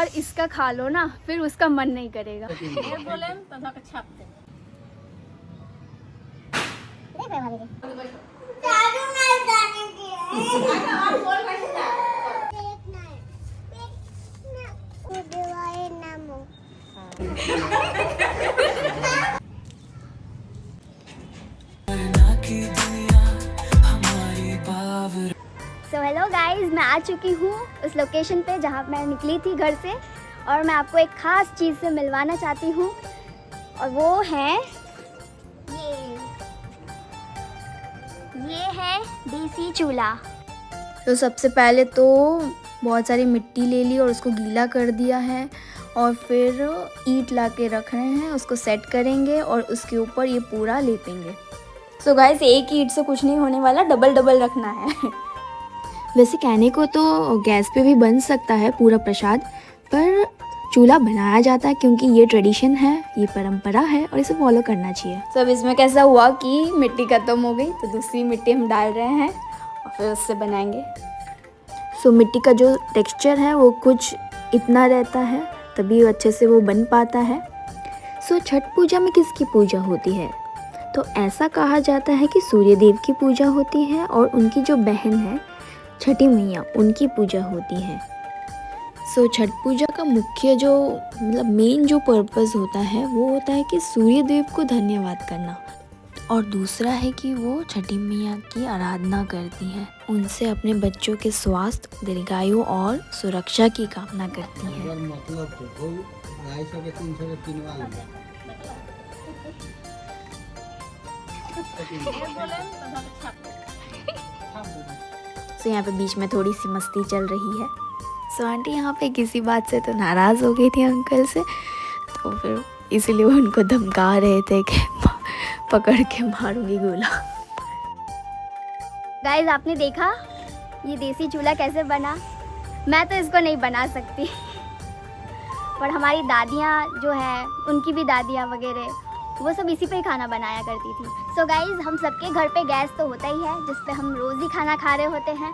और इसका खा लो ना, फिर उसका मन नहीं करेगा। सो हेलो गाइज, मैं आ चुकी हूँ उस लोकेशन पे जहाँ मैं निकली थी घर से, और मैं आपको एक ख़ास चीज़ से मिलवाना चाहती हूँ, और वो है ये है देसी चूल्हा। तो सबसे पहले तो बहुत सारी मिट्टी ले ली और उसको गीला कर दिया है, और फिर ईंट ला के रख रहे हैं, उसको सेट करेंगे और उसके ऊपर ये पूरा लेपेंगे। सो गाइस, एक ईंट से कुछ नहीं होने वाला, डबल डबल रखना है। वैसे कहने को तो गैस पे भी बन सकता है पूरा प्रसाद, पर चूल्हा बनाया जाता है क्योंकि ये ट्रेडिशन है, ये परंपरा है और इसे फॉलो करना चाहिए। सब इसमें कैसा हुआ कि मिट्टी खत्म हो गई तो दूसरी मिट्टी हम डाल रहे हैं और फिर उससे बनाएंगे। सो मिट्टी का जो टेक्सचर है वो कुछ इतना रहता है, तभी अच्छे से वो बन पाता है। सो छठ पूजा में किसकी पूजा होती है? तो ऐसा कहा जाता है कि सूर्य देव की पूजा होती है और उनकी जो बहन है छठी मैया, उनकी पूजा होती है। सो छठ पूजा का मुख्य जो मेन जो पर्पस होता है वो होता है कि सूर्य देव को धन्यवाद करना, और दूसरा है कि वो छठी मैया की आराधना करती हैं, उनसे अपने बच्चों के स्वास्थ्य, दीर्घायु और सुरक्षा की कामना करती हैं। सो यहाँ पे बीच में थोड़ी सी मस्ती चल रही है। सो आंटी यहाँ पे किसी बात से तो नाराज़ हो गई थी अंकल से, तो फिर इसीलिए वो उनको धमका रहे थे कि पकड़ के मारूंगी गोला। गाइस, आपने देखा ये देसी चूल्हा कैसे बना? मैं तो इसको नहीं बना सकती, पर हमारी दादियाँ जो हैं, उनकी भी दादियाँ वगैरह, वो सब इसी पे ही खाना बनाया करती थी। सो गाइज़, हम सबके घर पे गैस तो होता ही है जिस पे हम रोज़ ही खाना खा रहे होते हैं,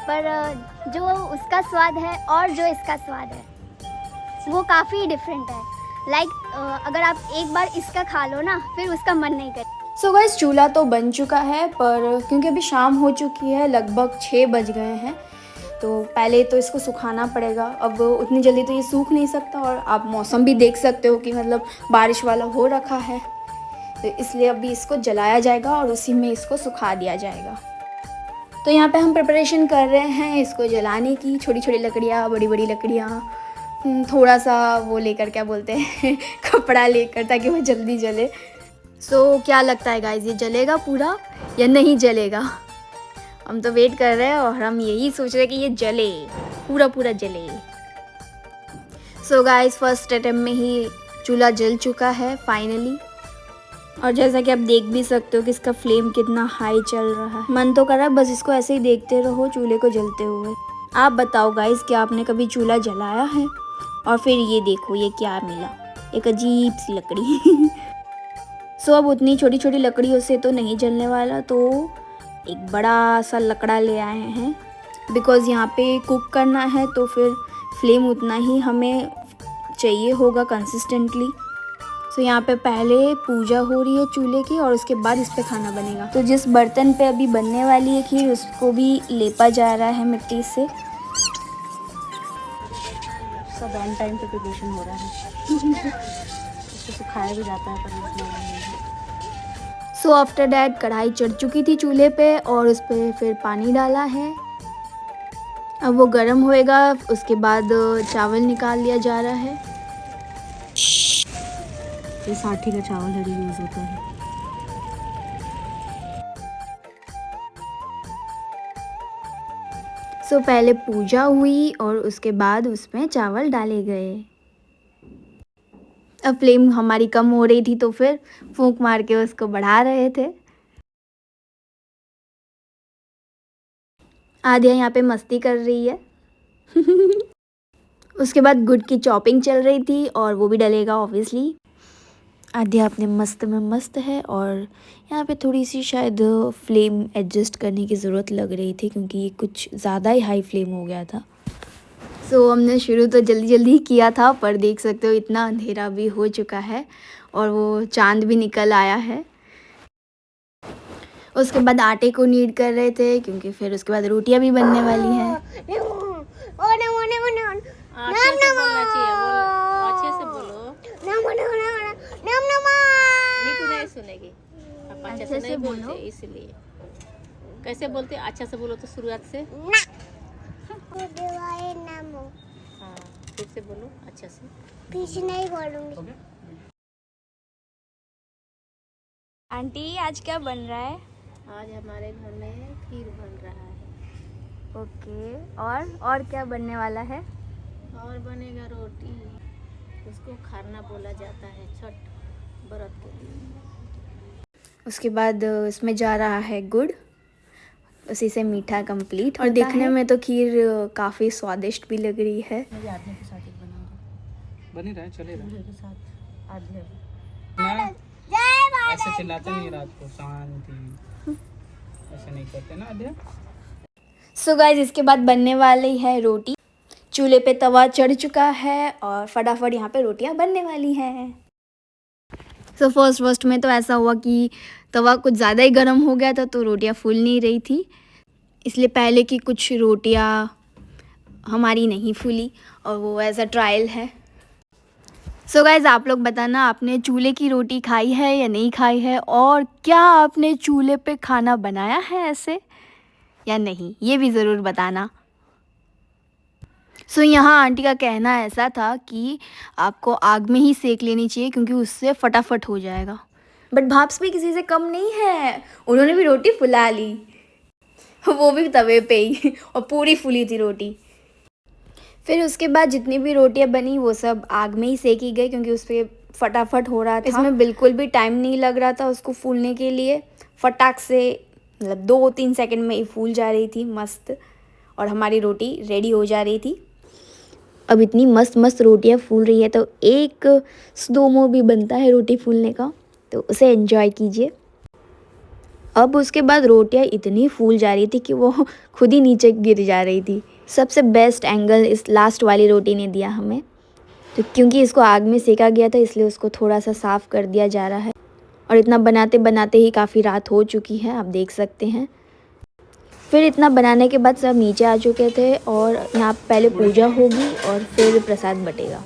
पर जो उसका स्वाद है और जो इसका स्वाद है वो काफ़ी डिफरेंट है। अगर आप एक बार इसका खा लो ना, फिर उसका मन नहीं करे। सो गाइज़, चूल्हा तो बन चुका है, पर क्योंकि अभी शाम हो चुकी है, लगभग 6 बज गए हैं, तो पहले तो इसको सुखाना पड़ेगा। अब उतनी जल्दी तो ये सूख नहीं सकता, और आप मौसम भी देख सकते हो कि बारिश वाला हो रखा है, तो इसलिए अभी इसको जलाया जाएगा और उसी में इसको सुखा दिया जाएगा। तो यहाँ पे हम प्रिपरेशन कर रहे हैं इसको जलाने की। छोटी छोटी लकड़ियाँ, बड़ी बड़ी लकड़ियाँ, थोड़ा सा वो लेकर, क्या बोलते हैं कपड़ा लेकर, ताकि वो जल्दी जले। सो क्या लगता है गाइस, ये जलेगा पूरा या नहीं जलेगा? हम तो वेट कर रहे हैं और हम यही सोच रहे हैं कि ये जले, पूरा पूरा जले। सो गाइस, फर्स्ट अटेम्प्ट में ही चूल्हा जल चुका है फाइनली, और जैसा कि आप देख भी सकते हो कि इसका फ्लेम कितना हाई चल रहा है। मन तो कर रहा है बस इसको ऐसे ही देखते रहो चूल्हे को जलते हुए। आप बताओ गाइस, क्या आपने कभी चूल्हा जलाया है? और फिर ये देखो, ये क्या मिला, एक अजीब सी लकड़ी। सो अब उतनी छोटी छोटी लकड़ियों से तो नहीं जलने वाला, तो एक बड़ा सा लकड़ा ले आए हैं, बिकॉज़ यहाँ पे कुक करना है, तो फिर फ्लेम उतना ही हमें चाहिए होगा कंसिस्टेंटली। सो यहाँ पे पहले पूजा हो रही है चूल्हे की, और उसके बाद इस पे खाना बनेगा। तो जिस बर्तन पे अभी बनने वाली है खीर, उसको भी लेपा जा रहा है मिट्टी से। सब एंड टाइम पे प्रिपरेशन हो रहा है। इसको सुखाया भी जाता है, पर सो आफ्टर दैट कढ़ाई चढ़ चुकी थी चूल्हे पे, और उस पर फिर पानी डाला है। अब वो गर्म होएगा, उसके बाद चावल निकाल लिया जा रहा है। ये साठी का चावल हरी यूज़ होता है। सो पहले पूजा हुई और उसके बाद उसमें चावल डाले गए। अब फ्लेम हमारी कम हो रही थी, तो फिर फूंक मार के उसको बढ़ा रहे थे। आदिया यहाँ पे मस्ती कर रही है। उसके बाद गुड़ की चॉपिंग चल रही थी, और वो भी डलेगा ऑब्वियसली। आदिया अपने मस्त में मस्त है, और यहाँ पे थोड़ी सी शायद फ्लेम एडजस्ट करने की ज़रूरत लग रही थी, क्योंकि ये कुछ ज़्यादा ही हाई फ्लेम हो गया था। सो हमने शुरू तो जल्दी जल्दी ही किया था, पर देख सकते हो इतना अंधेरा भी हो चुका है और वो चांद भी निकल आया है। उसके बाद आटे को नीड कर रहे थे क्योंकि फिर उसके बाद रोटियां भी बनने वाली हैं। अच्छे से बोलना चाहिए, बोलो अच्छे से बोलो। नीकू नहीं सुनेगी, आप अच्छे से नहीं बोलते इसलिए। कैसे बोलते? अच्छा से बोलो तो शुरुआत से। हाँ, फिर से बोलो अच्छा से। पीछे नहीं बोलूंगी। आंटी आज क्या बन रहा है? आज हमारे घर में खीर बन रहा है। ओके, और क्या बनने वाला है? और बनेगा रोटी, उसको खरना बोला जाता है छठ व्रत के लिए। उसके बाद इसमें जा रहा है गुड़, उसी से मीठा कंप्लीट। और देखने में तो खीर काफ़ी स्वादिष्ट भी लग रही है। मुझे आधे के साथ एक बना दो। बन ही रहा है, चलेगा। दूल्हे के साथ आधे। ना ऐसे चिल्लाते नहीं रात को, शांति ऐसे नहीं करते ना अध्या। सो गाइस, इसके बाद बनने वाली है रोटी। चूल्हे पे तवा चढ़ चुका है और फटाफट यहाँ पे रोटियाँ बनने वाली हैं। सो फर्स्ट में तो ऐसा हुआ कि तवा कुछ ज़्यादा ही गर्म हो गया था, तो रोटियाँ फूल नहीं रही थी, इसलिए पहले की कुछ रोटियाँ हमारी नहीं फूली और वो एज अ ट्रायल है। सो गाइज, आप लोग बताना आपने चूल्हे की रोटी खाई है या नहीं खाई है, और क्या आपने चूल्हे पे खाना बनाया है ऐसे या नहीं, ये भी ज़रूर बताना। सो यहाँ आंटी का कहना ऐसा था कि आपको आग में ही सेक लेनी चाहिए क्योंकि उससे फटाफट हो जाएगा। बट भाप्स भी किसी से कम नहीं है, उन्होंने भी रोटी फुला ली, वो भी तवे पे ही, और पूरी फुली थी रोटी। फिर उसके बाद जितनी भी रोटियां बनी वो सब आग में ही सेकी गई क्योंकि उस पर फटाफट हो रहा था। इसमें बिल्कुल भी टाइम नहीं लग रहा था उसको फूलने के लिए, फटाक से मतलब 2-3 सेकंड में ही फूल जा रही थी मस्त, और हमारी रोटी रेडी हो जा रही थी। अब इतनी मस्त मस्त रोटियां फूल रही है तो एक स्लोमो भी बनता है रोटी फूलने का, तो उसे एंजॉय कीजिए। अब उसके बाद रोटियां इतनी फूल जा रही थी कि वो खुद ही नीचे गिर जा रही थी। सबसे बेस्ट एंगल इस लास्ट वाली रोटी ने दिया हमें, तो क्योंकि इसको आग में सेका गया था इसलिए उसको थोड़ा सा साफ़ कर दिया जा रहा है। और इतना बनाते बनाते ही काफ़ी रात हो चुकी है, आप देख सकते हैं। फिर इतना बनाने के बाद सब नीचे आ चुके थे और यहाँ पहले पूजा होगी और फिर प्रसाद बटेगा।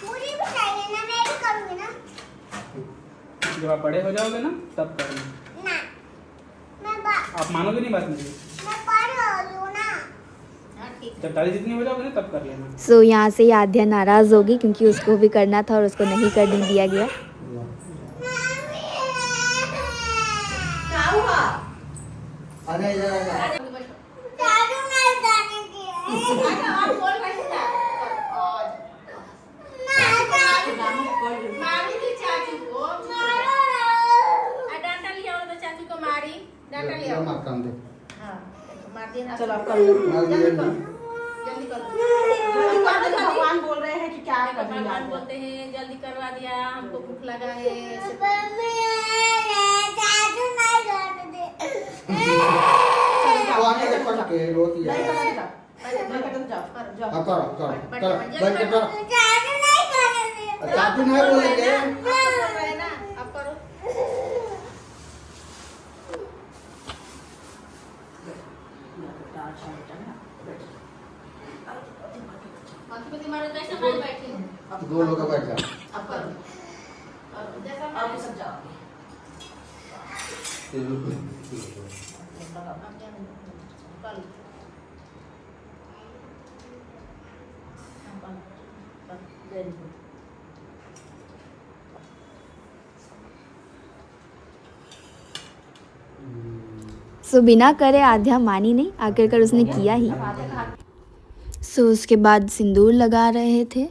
पूरी बताइए ना, मैं भी करूँगी ना। जब आप बड़े हो जाओगे ना तब करना। ना, मैं आप मानोगे नहीं बात मेरी। पढ़ लूँ ना। हाँ ठीक। जब दादी जितनी हो जाओगे ना तब कर लेना। सो यहाँ से आध्या नाराज़ होगी क्योंकि उसको भी करना था और उसको नहीं करने दिया गया। अरे इधर दादू नहीं जाने दिया। मारी थी चाचू को। डांटा लिया हो तो चाचू को मारी। डांटा लिया हो। मार काम दे। हाँ, मार दिया ना। चलो आप कर लो। मार दिया ना। जल्दी कर दो। जल्दी कर दो, भगवान बोल रहे हैं कि क्या कर रही भगवान है। बोलते हैं जल्दी करवा दिया, हमको भूख लगा है। दादू नहीं जाने दे। वो आने के पट के रोती है। नहीं करना जाओ, नहीं करना जाओ, जाओ। हाँ करो बैठ के करो। दादू नहीं जाने दे। चाचू नहीं बोलेंगे। आप तो बोल रहे हैं ना, आप करो। अतिपति मारो कैसे मार बैठी हूँ। दो लोग बैठ जा। आप करो। करो, जैसा आप मारो। सब जाओ। आप जाओ। कल। Very good. सो बिना करे आध्या मानी नहीं, आखिरकार उसने किया ही। सो उसके बाद सिंदूर लगा रहे थे।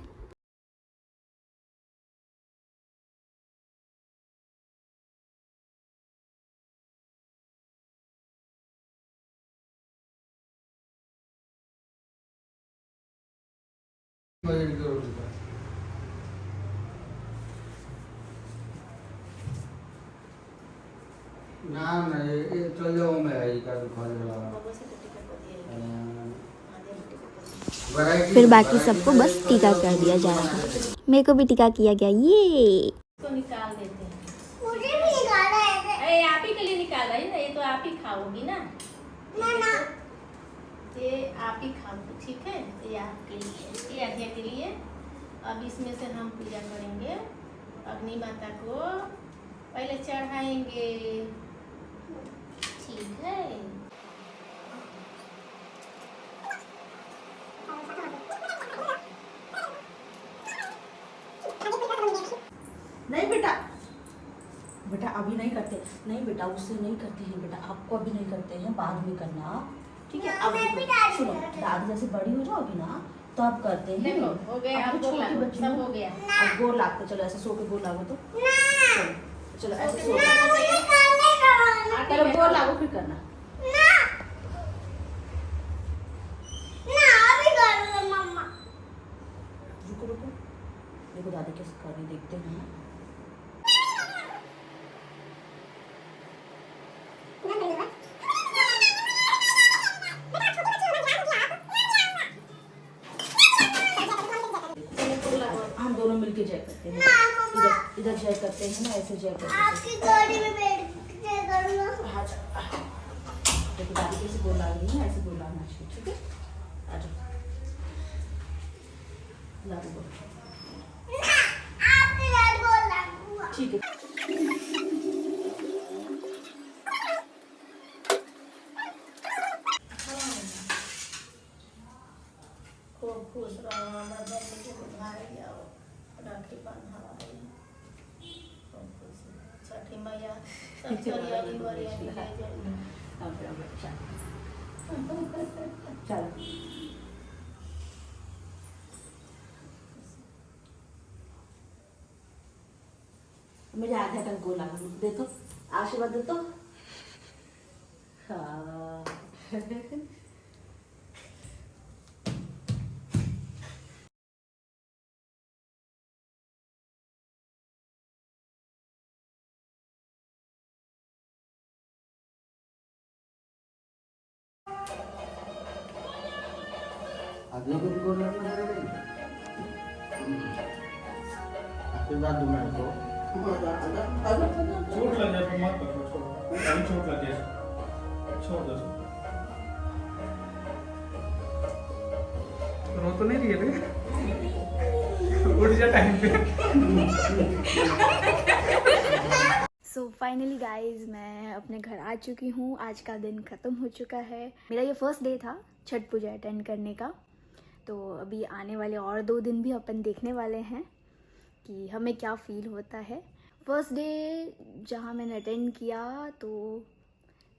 बाजरे की रोटी का ना ना ये चल जाओ मैं आई का दुकान वाला वैरायटी फिर बाकी सबको बस टीका कर दिया जाएगा। मेरे को भी टीका किया गया ये। इसको निकाल देते हैं। मुझे भी निकाला है। अरे आप ही के लिए निकाल रही ना, ये तो आप ही खाओगी ना। ना ये आप ही खाओगी, ठीक है। ये आपके लिए, ये आज्ञा के लिए। अब इसमें से हम पूजा करेंगे, अग्नि माता को पहले चढ़ाएंगे, ठीक है। नहीं बेटा, बेटा अभी नहीं करते, नहीं बेटा उससे नहीं करते हैं बेटा, आपको अभी नहीं करते हैं, बाद में करना आप, ठीक है। अब सुनो, दादी जैसे बड़ी हो जाओगी ना तब करते हैं। देखो हो गया, अब अब तो गोर छोटी लागो, बच्ची सब हो। हो गया। अब गोर लागते, चलो ऐसे सो के गोर लागो तो चलो, चलो ऐसे सो के पहले गोर लागो फिर करना। रुको रुको, देखो दादी कैसे कर रही, देखते हैं ना। हम दोनों मिलके जय करते हैं, इधर इधर जय करते हैं ना, ऐसे जय करते हैं। आपकी गाड़ी में बैठ के करूँगा। हाँ, देखो दादी कैसे गोल ला रही है, ऐसे गोल लागना चाहिए, ठीक है। आ जाओ, ला दो गोल। आपके साथ बोल रहा ठीक है। खूब खुश रहो, हमारा बच्चे के बुझाई जाओ, राखी बंधाई, खूब खुश रहो। छठी मैया सब चलियाली बरियाली ले जाइए। चलो मुझे आधा तक गोल लगा दे तो, आशीर्वाद दे तो। हाँ आदमी को भी बोलना पड़ेगा। आशीर्वाद दो मेरे को। चोट लग जाए तो मत करो, छोड़ो। अभी चोट लग जाए छोड़ दो। रो तो नहीं रही है रे? उठ जा टाइम पे। सो फाइनली गाइज मैं अपने घर आ चुकी हूँ। आज का दिन ख़त्म हो चुका है। मेरा ये फर्स्ट डे था छठ पूजा अटेंड करने का। तो अभी आने वाले और 2 दिन भी अपन देखने वाले हैं कि हमें क्या फ़ील होता है। फर्स्ट डे जहाँ मैंने अटेंड किया तो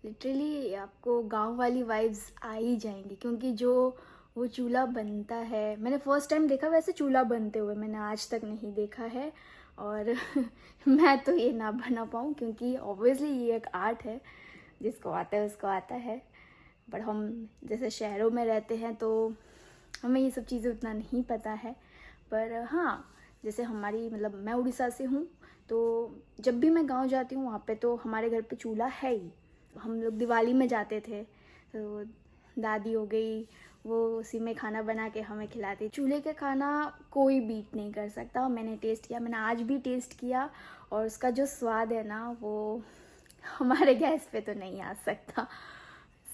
लिटरली आपको गांव वाली वाइब्स आ ही जाएंगी, क्योंकि जो वो चूल्हा बनता है, मैंने फ़र्स्ट टाइम देखा वैसे चूल्हा बनते हुए, मैंने आज तक नहीं देखा है। और मैं तो ये ना बना पाऊँ, क्योंकि ऑब्वियसली ये एक आर्ट है, जिसको आता है उसको आता है। बट हम जैसे शहरों में रहते हैं तो हमें ये सब चीज़ें उतना नहीं पता है। पर हाँ, जैसे हमारी मतलब मैं उड़ीसा से हूँ, तो जब भी मैं गांव जाती हूँ वहाँ पे तो हमारे घर पे चूल्हा है ही। हम लोग दिवाली में जाते थे तो दादी हो गई, वो उसी में खाना बना के हमें खिलाती। चूल्हे के खाना कोई बीट नहीं कर सकता। मैंने टेस्ट किया, मैंने आज भी टेस्ट किया, और उसका जो स्वाद है ना वो हमारे गैस पे तो नहीं आ सकता।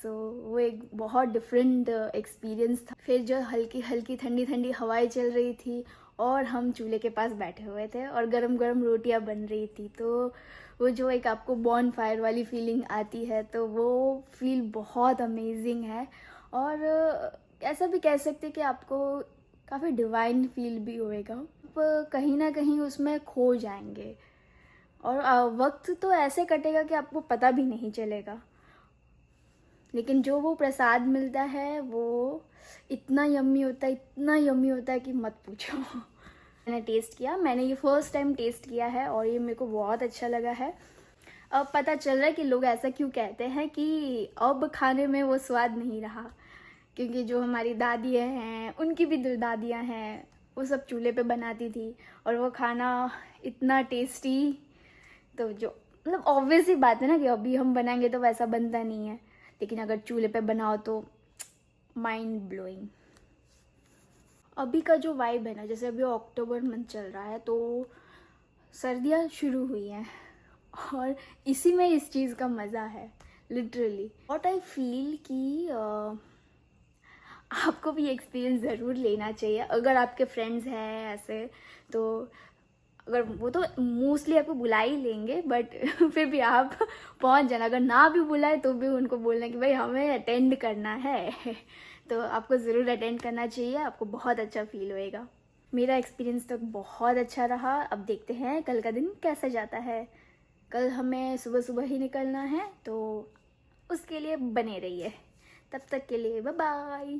सो वो एक बहुत डिफरेंट एक्सपीरियंस था। फिर जो हल्की हल्की ठंडी ठंडी हवाएं चल रही थी और हम चूल्हे के पास बैठे हुए थे और गरम गरम रोटियां बन रही थी, तो वो जो एक आपको बॉन फायर वाली फीलिंग आती है, तो वो फील बहुत अमेजिंग है। और ऐसा भी कह सकते कि आपको काफ़ी डिवाइन फील भी होएगा। आप कहीं ना कहीं उसमें खो जाएंगे और वक्त तो ऐसे कटेगा कि आपको पता भी नहीं चलेगा। लेकिन जो वो प्रसाद मिलता है वो इतना यम्मी होता है, इतना यम्मी होता है कि मत पूछो। मैंने टेस्ट किया, मैंने ये फर्स्ट टाइम टेस्ट किया है और ये मेरे को बहुत अच्छा लगा है। अब पता चल रहा है कि लोग ऐसा क्यों कहते हैं कि अब खाने में वो स्वाद नहीं रहा, क्योंकि जो हमारी दादी हैं उनकी भी दादियाँ हैं, वो सब चूल्हे पे बनाती थी और वो खाना इतना टेस्टी। तो जो मतलब ऑब्वियस ही बात है ना कि अभी हम बनाएंगे तो वैसा बनता नहीं है, लेकिन अगर चूल्हे पे बनाओ तो माइंड ब्लोइंग। अभी का जो वाइब है ना, जैसे अभी अक्टूबर मंथ चल रहा है तो सर्दियाँ शुरू हुई हैं और इसी में इस चीज़ का मज़ा है लिटरली। व्हाट आई फील कि आपको भी एक्सपीरियंस ज़रूर लेना चाहिए अगर आपके फ्रेंड्स हैं ऐसे। तो अगर वो तो मोस्टली आपको बुला ही लेंगे, बट फिर भी आप पहुंच जाना। अगर ना भी बुलाए तो भी उनको बोलना कि भाई हमें अटेंड करना है तो आपको ज़रूर अटेंड करना चाहिए, आपको बहुत अच्छा फील होएगा। मेरा एक्सपीरियंस तो बहुत अच्छा रहा। अब देखते हैं कल का दिन कैसा जाता है। कल हमें सुबह सुबह ही निकलना है तो उसके लिए बने रहिए। तब तक के लिए बाय बाय।